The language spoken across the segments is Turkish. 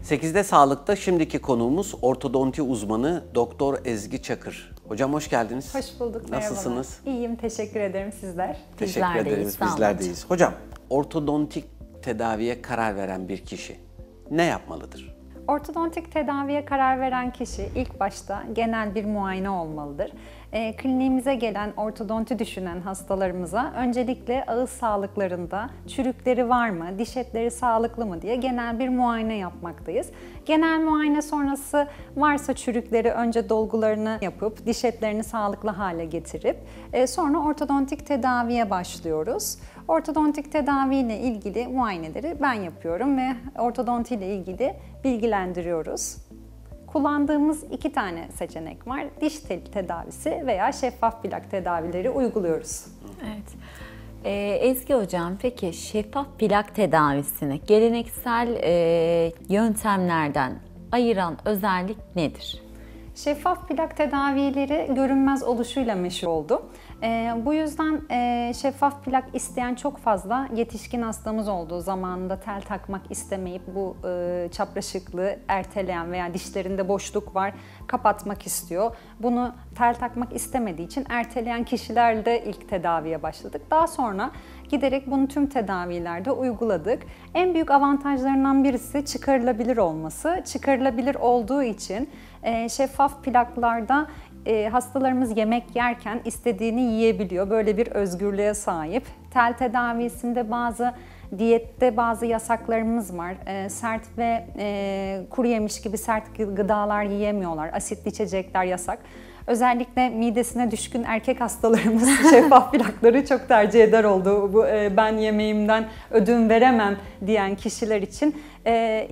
8'de Sağlık'ta şimdiki konuğumuz ortodonti uzmanı Doktor Ezgi Çakır. Hocam hoş geldiniz. Hoş bulduk. Nasılsınız? Merhabalar. İyiyim, teşekkür ederim. Sizler? Teşekkür ederiz. Bizler deyiz. Hocam, ortodontik tedaviye karar veren bir kişi ne yapmalıdır? Ortodontik tedaviye karar veren kişi ilk başta genel bir muayene olmalıdır. Kliniğimize gelen ortodonti düşünen hastalarımıza öncelikle ağız sağlıklarında çürükleri var mı, diş etleri sağlıklı mı diye genel bir muayene yapmaktayız. Genel muayene sonrası varsa çürükleri önce dolgularını yapıp diş etlerini sağlıklı hale getirip sonra ortodontik tedaviye başlıyoruz. Ortodontik tedavi ile ilgili muayeneleri ben yapıyorum ve ortodonti ile ilgili bilgilendiriyoruz. Kullandığımız 2 tane seçenek var. Diş teli tedavisi veya şeffaf plak tedavileri uyguluyoruz. Evet. Ezgi Hocam, peki şeffaf plak tedavisini geleneksel yöntemlerden ayıran özellik nedir? Şeffaf plak tedavileri görünmez oluşuyla meşhur oldu. Bu yüzden şeffaf plak isteyen çok fazla yetişkin hastamız oldu. Zamanında tel takmak istemeyip bu çapraşıklığı erteleyen veya dişlerinde boşluk var, kapatmak istiyor. Bunu tel takmak istemediği için erteleyen kişilerle ilk tedaviye başladık. Daha sonra giderek bunu tüm tedavilerde uyguladık. En büyük avantajlarından birisi çıkarılabilir olması. Çıkarılabilir olduğu için şeffaf plaklarda hastalarımız yemek yerken istediğini yiyebiliyor. Böyle bir özgürlüğe sahip. Tel tedavisinde diyette bazı yasaklarımız var. Sert ve kuru yemiş gibi sert gıdalar yiyemiyorlar. Asitli içecekler yasak. Özellikle midesine düşkün erkek hastalarımız şeffaf plakları çok tercih eder oldu. Ben yemeğimden ödün veremem diyen kişiler için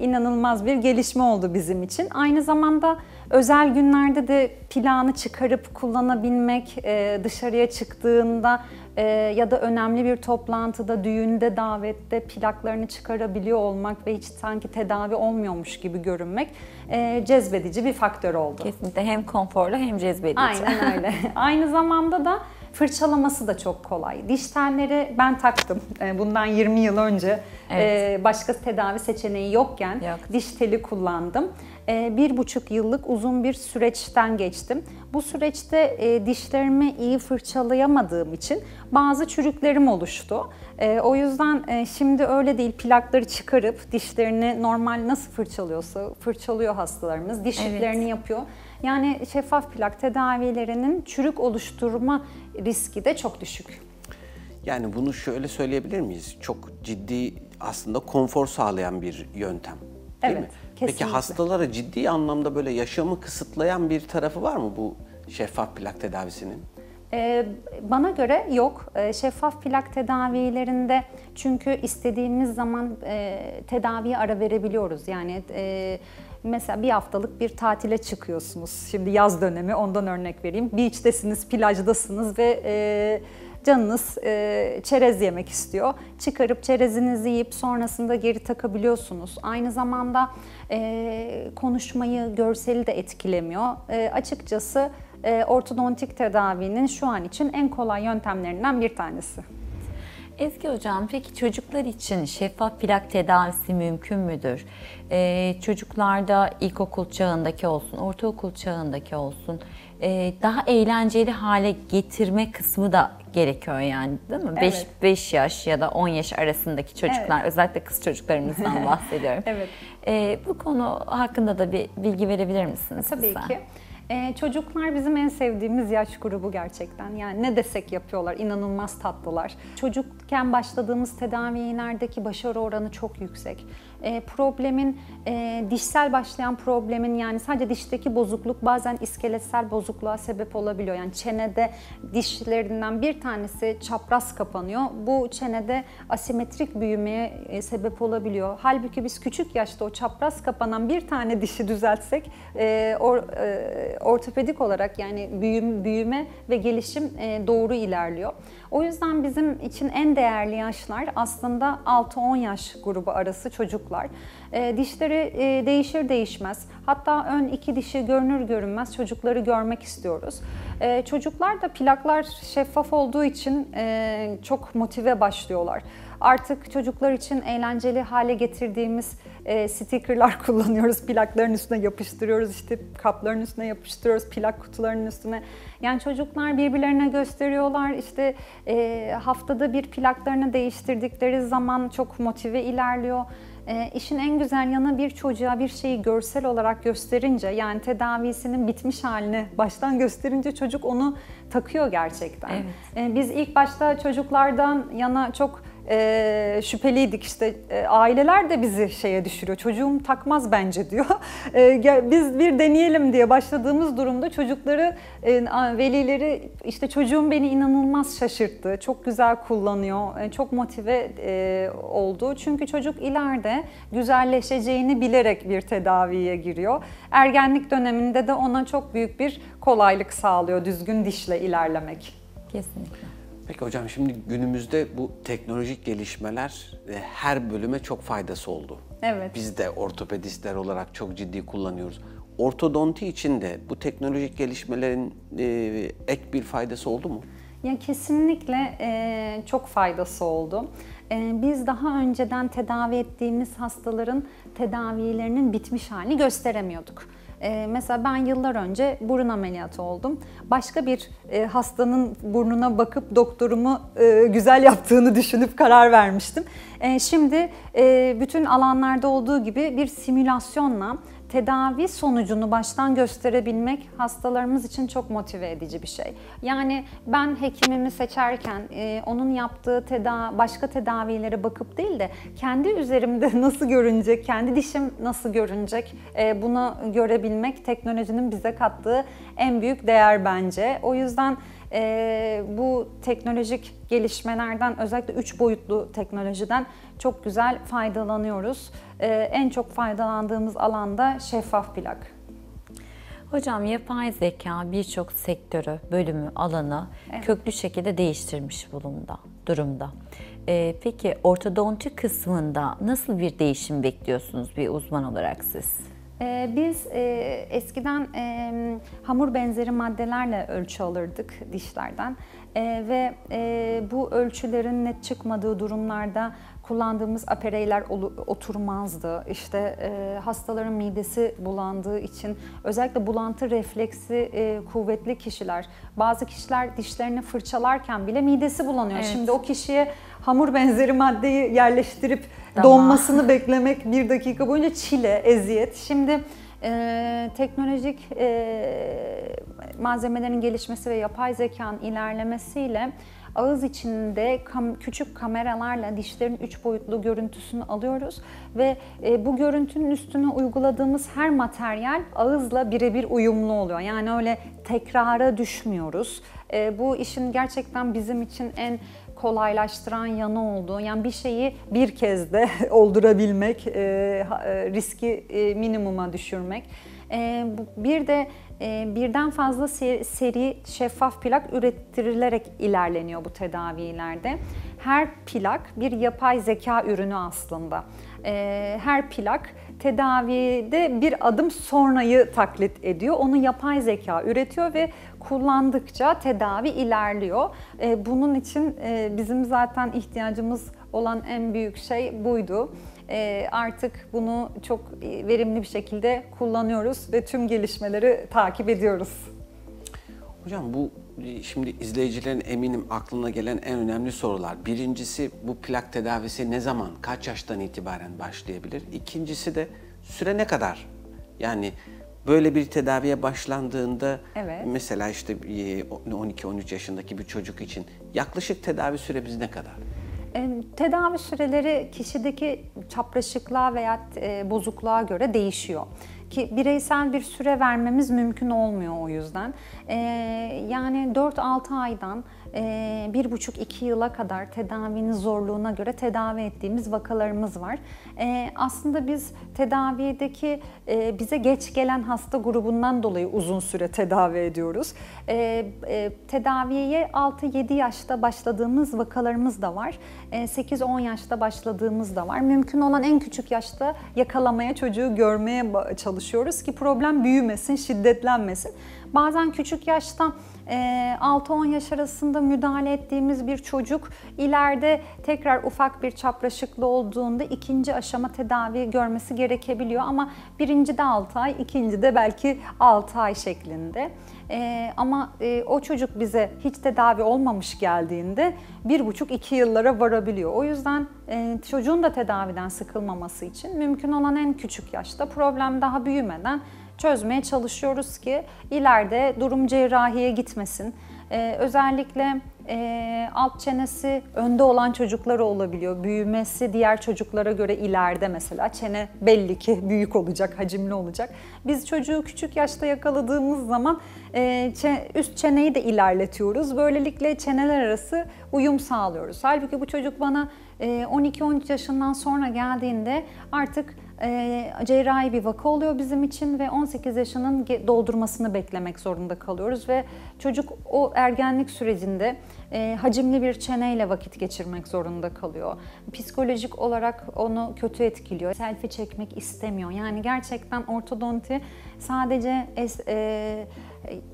inanılmaz bir gelişme oldu bizim için. Aynı zamanda özel günlerde de plağını çıkarıp kullanabilmek, dışarıya çıktığında ya da önemli bir toplantıda, düğünde, davette plaklarını çıkarabiliyor olmak ve hiç sanki tedavi olmuyormuş gibi görünmek cezbedici bir faktör oldu. Kesinlikle hem konforlu hem cezbedici. Aynen öyle. Aynı zamanda da fırçalaması da çok kolay. Diş telleri ben taktım. Bundan 20 yıl önce başka tedavi seçeneği yokken diş teli kullandım. 1,5 yıllık uzun bir süreçten geçtim. Bu süreçte dişlerimi iyi fırçalayamadığım için bazı çürüklerim oluştu. O yüzden şimdi öyle değil, plakları çıkarıp dişlerini normal nasıl fırçalıyorsa fırçalıyor hastalarımız. Diş iplerini yapıyor. Yani şeffaf plak tedavilerinin çürük oluşturma riski de çok düşük. Yani bunu şöyle söyleyebilir miyiz? Çok ciddi aslında konfor sağlayan bir yöntem. Değil mi? Kesinlikle. Peki hastalara ciddi anlamda böyle yaşamı kısıtlayan bir tarafı var mı bu şeffaf plak tedavisinin? Bana göre yok. Şeffaf plak tedavilerinde çünkü istediğimiz zaman tedaviye ara verebiliyoruz. Yani mesela bir haftalık bir tatile çıkıyorsunuz. Şimdi yaz dönemi, ondan örnek vereyim. Beach'tesiniz, plajdasınız ve canınız çerez yemek istiyor. Çıkarıp çerezinizi yiyip sonrasında geri takabiliyorsunuz. Aynı zamanda konuşmayı, görseli de etkilemiyor. Açıkçası ortodontik tedavinin şu an için en kolay yöntemlerinden bir tanesi. Ezgi Hocam, peki çocuklar için şeffaf plak tedavisi mümkün müdür? Çocuklarda ilkokul çağındaki olsun, ortaokul çağındaki olsun daha eğlenceli hale getirme kısmı da gerekiyor yani, değil mi? Evet. 5 yaş ya da 10 yaş arasındaki çocuklar, özellikle kız çocuklarımızdan bahsediyorum. Evet. Bu konu hakkında da bir bilgi verebilir misiniz Tabii bize? ki. Çocuklar bizim en sevdiğimiz yaş grubu gerçekten. Yani ne desek yapıyorlar, inanılmaz tatlılar. Çocukken başladığımız tedavilerdeki başarı oranı çok yüksek. Dişsel başlayan problemin, yani sadece dişteki bozukluk bazen iskeletsel bozukluğa sebep olabiliyor. Yani çenede dişlerinden bir tanesi çapraz kapanıyor. Bu çenede asimetrik büyümeye sebep olabiliyor. Halbuki biz küçük yaşta o çapraz kapanan bir tane dişi düzeltsek ortopedik olarak yani büyüme ve gelişim doğru ilerliyor. O yüzden bizim için en değerli yaşlar aslında 6-10 yaş grubu arası çocuklar. Dişleri değişir değişmez, hatta ön 2 dişi görünür görünmez çocukları görmek istiyoruz. Çocuklar da plaklar şeffaf olduğu için çok motive başlıyorlar. Artık çocuklar için eğlenceli hale getirdiğimiz stickerlar kullanıyoruz. Plakların üstüne yapıştırıyoruz, işte kapların üstüne yapıştırıyoruz, plak kutularının üstüne. Yani çocuklar birbirlerine gösteriyorlar. İşte haftada bir plaklarını değiştirdikleri zaman çok motive ilerliyor. İşin en güzel yanı, bir çocuğa bir şeyi görsel olarak gösterince, yani tedavisinin bitmiş halini baştan gösterince çocuk onu takıyor gerçekten. Evet. Biz ilk başta çocuklardan yana çok şüpheliydik, işte aileler de bizi şeye düşürüyor, çocuğum takmaz bence diyor. Biz bir deneyelim diye başladığımız durumda çocukları, velileri, işte çocuğum beni inanılmaz şaşırttı, çok güzel kullanıyor, çok motive oldu. Çünkü çocuk ileride güzelleşeceğini bilerek bir tedaviye giriyor. Ergenlik döneminde de ona çok büyük bir kolaylık sağlıyor düzgün dişle ilerlemek. Kesinlikle. Peki hocam, şimdi günümüzde bu teknolojik gelişmeler her bölüme çok faydası oldu. Evet. Biz de ortopedistler olarak çok ciddi kullanıyoruz. Ortodonti için de bu teknolojik gelişmelerin ek bir faydası oldu mu? Ya kesinlikle çok faydası oldu. Biz daha önceden tedavi ettiğimiz hastaların tedavilerinin bitmiş halini gösteremiyorduk. Mesela ben yıllar önce burun ameliyatı oldum. Başka bir hastanın burnuna bakıp doktorumu güzel yaptığını düşünüp karar vermiştim. Şimdi bütün alanlarda olduğu gibi bir simülasyonla tedavi sonucunu baştan gösterebilmek hastalarımız için çok motive edici bir şey. Yani ben hekimimi seçerken onun yaptığı başka tedavilere bakıp değil de kendi üzerimde nasıl görünecek, kendi dişim nasıl görünecek, bunu görebilmek teknolojinin bize kattığı en büyük değer bence. O yüzden bu teknolojik gelişmelerden, özellikle 3 boyutlu teknolojiden çok güzel faydalanıyoruz. En çok faydalandığımız alanda şeffaf plak. Hocam, yapay zeka birçok sektörü, bölümü, alanı köklü şekilde değiştirmiş durumda. Peki ortodonti kısmında nasıl bir değişim bekliyorsunuz bir uzman olarak siz? Biz eskiden hamur benzeri maddelerle ölçü alırdık dişlerden ve bu ölçülerin net çıkmadığı durumlarda kullandığımız apareyler oturmazdı. İşte hastaların midesi bulandığı için, özellikle bulantı refleksi kuvvetli kişiler, bazı kişiler dişlerini fırçalarken bile midesi bulanıyor. Evet. Şimdi o kişiye hamur benzeri maddeyi yerleştirip donmasını beklemek bir dakika boyunca çile, eziyet. Şimdi teknolojik malzemelerin gelişmesi ve yapay zekanın ilerlemesiyle ağız içinde küçük kameralarla dişlerin 3 boyutlu görüntüsünü alıyoruz ve bu görüntünün üstüne uyguladığımız her materyal ağızla birebir uyumlu oluyor. Yani öyle tekrara düşmüyoruz. Bu işin gerçekten bizim için en kolaylaştıran yanı oldu. Yani bir şeyi bir kez de oldurabilmek, riski minimuma düşürmek. Bir de birden fazla seri şeffaf plak ürettirilerek ilerleniyor bu tedavilerde. Her plak bir yapay zeka ürünü aslında. Her plak tedavide bir adım sonrayı taklit ediyor. Onu yapay zeka üretiyor ve kullandıkça tedavi ilerliyor. Bunun için bizim zaten ihtiyacımız olan en büyük şey buydu. Artık bunu çok verimli bir şekilde kullanıyoruz ve tüm gelişmeleri takip ediyoruz. Hocam, bu şimdi izleyicilerin eminim aklına gelen en önemli sorular. Birincisi, bu plak tedavisi ne zaman, kaç yaştan itibaren başlayabilir? İkincisi de süre ne kadar? Yani böyle bir tedaviye başlandığında, evet, mesela işte 12-13 yaşındaki bir çocuk için yaklaşık tedavi süremiz ne kadar? Tedavi süreleri kişideki çapraşıklığa veya bozukluğa göre değişiyor. Ki bireysel bir süre vermemiz mümkün olmuyor o yüzden. Yani 4-6 aydan 1,5-2 yıla kadar tedavinin zorluğuna göre tedavi ettiğimiz vakalarımız var. Aslında biz tedavideki bize geç gelen hasta grubundan dolayı uzun süre tedavi ediyoruz. Tedaviye 6-7 yaşta başladığımız vakalarımız da var. 8-10 yaşta başladığımız da var. Mümkün olan en küçük yaşta yakalamaya, çocuğu görmeye çalışıyoruz ki problem büyümesin, şiddetlenmesin. Bazen küçük yaşta 6-10 yaş arasında müdahale ettiğimiz bir çocuk ileride tekrar ufak bir çapraşıklığı olduğunda ikinci aşama tedavi görmesi gerekebiliyor. Ama birinci de 6 ay, ikinci de belki 6 ay şeklinde. Ama o çocuk bize hiç tedavi olmamış geldiğinde 1,5-2 yıllara varabiliyor. O yüzden çocuğun da tedaviden sıkılmaması için mümkün olan en küçük yaşta, problem daha büyümeden çözmeye çalışıyoruz ki ileride durum cerrahiye gitmesin. Özellikle alt çenesi önde olan çocukları olabiliyor. Büyümesi diğer çocuklara göre ileride mesela çene belli ki büyük olacak, hacimli olacak. Biz çocuğu küçük yaşta yakaladığımız zaman üst çeneyi de ilerletiyoruz. Böylelikle çeneler arası uyum sağlıyoruz. Halbuki bu çocuk bana 12-13 yaşından sonra geldiğinde artık cerrahi bir vaka oluyor bizim için ve 18 yaşının doldurmasını beklemek zorunda kalıyoruz ve çocuk o ergenlik sürecinde hacimli bir çeneyle vakit geçirmek zorunda kalıyor. Psikolojik olarak onu kötü etkiliyor. Selfie çekmek istemiyor. Yani gerçekten ortodonti sadece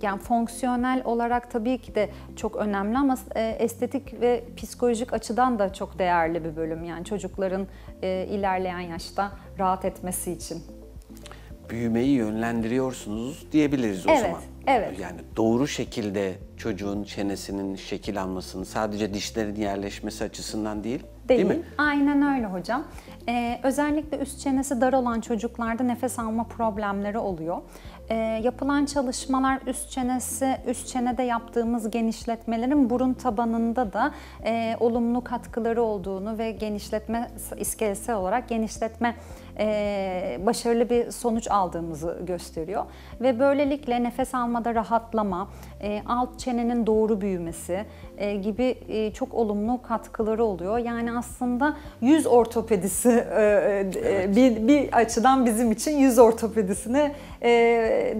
yani fonksiyonel olarak tabii ki de çok önemli ama estetik ve psikolojik açıdan da çok değerli bir bölüm. Yani çocukların ilerleyen yaşta rahat etmesi için. Büyümeyi yönlendiriyorsunuz diyebiliriz o zaman. Evet. Yani doğru şekilde çocuğun çenesinin şekil almasını sadece dişlerin yerleşmesi açısından değil mi? Aynen öyle hocam. Özellikle üst çenesi dar olan çocuklarda nefes alma problemleri oluyor. Yapılan çalışmalar üst çenede yaptığımız genişletmelerin burun tabanında da olumlu katkıları olduğunu ve genişletme iskeletsel olarak genişletme başarılı bir sonuç aldığımızı gösteriyor. Ve böylelikle nefes almada rahatlama, alt çenenin doğru büyümesi gibi çok olumlu katkıları oluyor. Yani aslında yüz ortopedisi bir açıdan bizim için yüz ortopedisine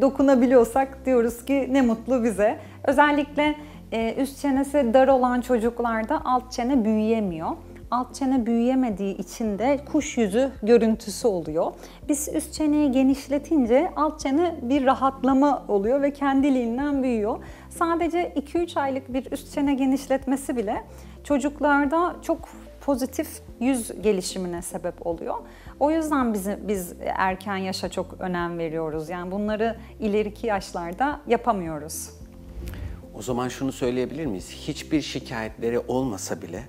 dokunabiliyorsak diyoruz ki ne mutlu bize. Özellikle üst çenesi dar olan çocuklarda alt çene büyüyemiyor. Alt çene büyüyemediği için de kuş yüzü görüntüsü oluyor. Biz üst çeneyi genişletince alt çene bir rahatlama oluyor ve kendiliğinden büyüyor. Sadece 2-3 aylık bir üst çene genişletmesi bile çocuklarda çok pozitif yüz gelişimine sebep oluyor. O yüzden biz erken yaşa çok önem veriyoruz. Yani bunları ileriki yaşlarda yapamıyoruz. O zaman şunu söyleyebilir miyiz? Hiçbir şikayetleri olmasa bile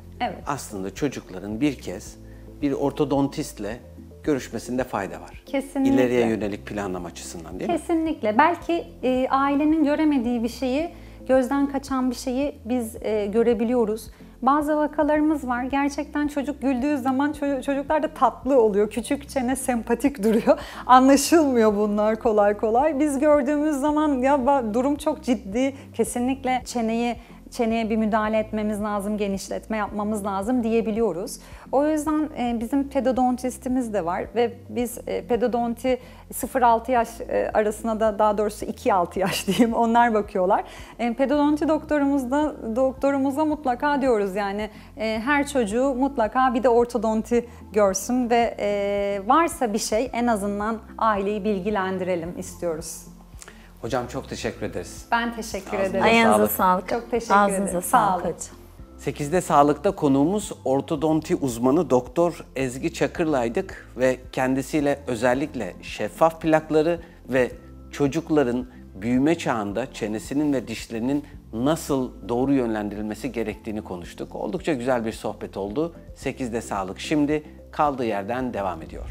aslında çocukların bir kez bir ortodontistle görüşmesinde fayda var. Kesinlikle. İleriye yönelik planlama açısından değil mi? Kesinlikle. Belki ailenin göremediği bir şeyi, gözden kaçan bir şeyi biz görebiliyoruz. Bazı vakalarımız var. Gerçekten çocuk güldüğü zaman çocuklar da tatlı oluyor. Küçük çene sempatik duruyor. Anlaşılmıyor bunlar kolay kolay. Biz gördüğümüz zaman ya durum çok ciddi. Kesinlikle çeneye bir müdahale etmemiz lazım, genişletme yapmamız lazım diyebiliyoruz. O yüzden bizim pedodontistimiz de var ve biz pedodonti 0-6 yaş arasına da daha doğrusu 2-6 yaş diyeyim onlar bakıyorlar. Pedodonti doktorumuza mutlaka diyoruz yani her çocuğu mutlaka bir de ortodonti görsün ve varsa bir şey en azından aileyi bilgilendirelim istiyoruz. Hocam çok teşekkür ederiz. Ben teşekkür ederim. Ayağınıza sağlık. Çok teşekkür Ağzınıza ederim. sağlık hocam. 8'de Sağlık'ta konuğumuz ortodonti uzmanı Doktor Ezgi Çakır'laydık ve kendisiyle özellikle şeffaf plakları ve çocukların büyüme çağında çenesinin ve dişlerinin nasıl doğru yönlendirilmesi gerektiğini konuştuk. Oldukça güzel bir sohbet oldu. 8'de Sağlık şimdi kaldığı yerden devam ediyor.